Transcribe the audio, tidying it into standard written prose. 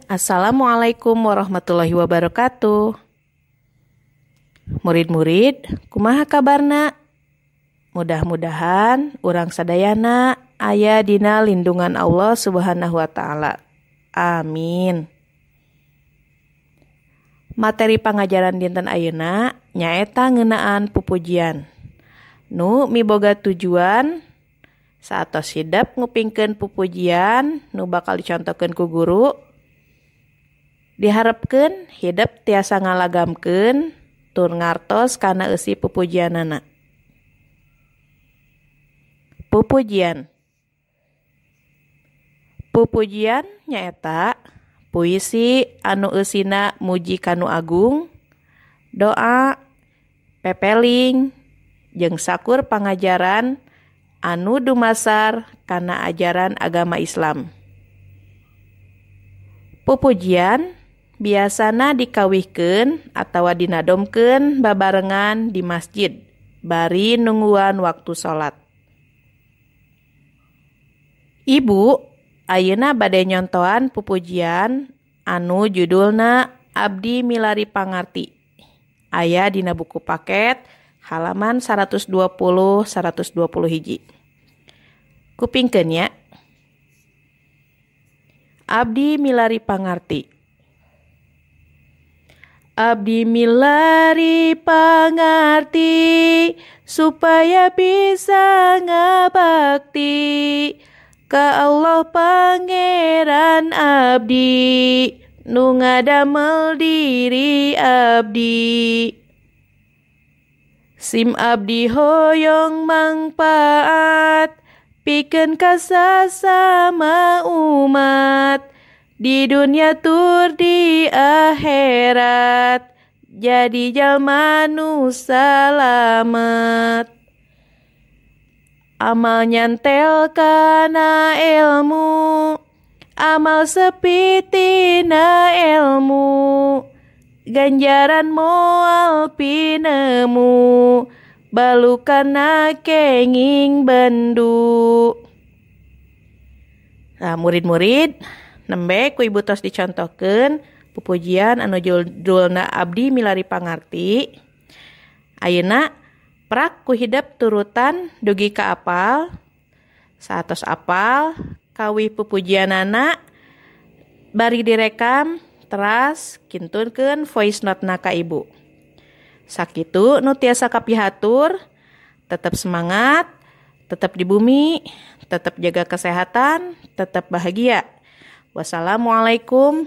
Assalamualaikum warahmatullahi wabarakatuh. Murid-murid, kumaha kabarna? Mudah-mudahan urang sadayana aya dina lindungan Allah Subhanahu wa taala. Amin. Materi pangajaran dinten ayeuna nyaeta ngeunaan pupujian. Nu miboga tujuan saatos hidep ngupingkeun pupujian nu bakal dicontohkeun ku guru. Diharapkeun hidep tiasa ngalagamkeun tur ngartos kana eusi pupujianana. Pupujian. Pupujian nyaeta puisi anu eusina muji kanu agung, doa, pepeling, jeung sakur pangajaran anu dumasar kana ajaran agama Islam. Pupujian biasana dikawihkeun atawa dinadomkeun babarengan di masjid bari nungguan waktu salat. Ibu ayeuna bade nyontohan pupujian anu judulna Abdi Milari Pangarti. Aya dina buku paket halaman 120 hiji. Kupingkeun nya. Abdi Milari Pangarti. Abdi milari pangarti supaya bisa ngabakti ka Allah Pangeran abdi nu ngadamel diri abdi. Sim abdi hoyong mangpaat pikeun ka sasama umat di dunia tur di akhirat jadi jalma nu salamet. Amal nyantel kana ilmu, amal sepitina ilmu, ganjaran moal pinemu, balukana kenging bendu. Nah, murid-murid nembe ku ibu tos dicontohkeun pupujian anu judulna Abdi Milari Pangarti. Ayeuna prak ku hidep turutan dugi ka apal. Saatos apal kawih pupujianana bari direkam teras kintunkeun voice note-na ka ibu. Sakitu nu tiasa kapihatur, tetap semangat, tetap di bumi, tetap jaga kesehatan, tetap bahagia. Wassalamualaikum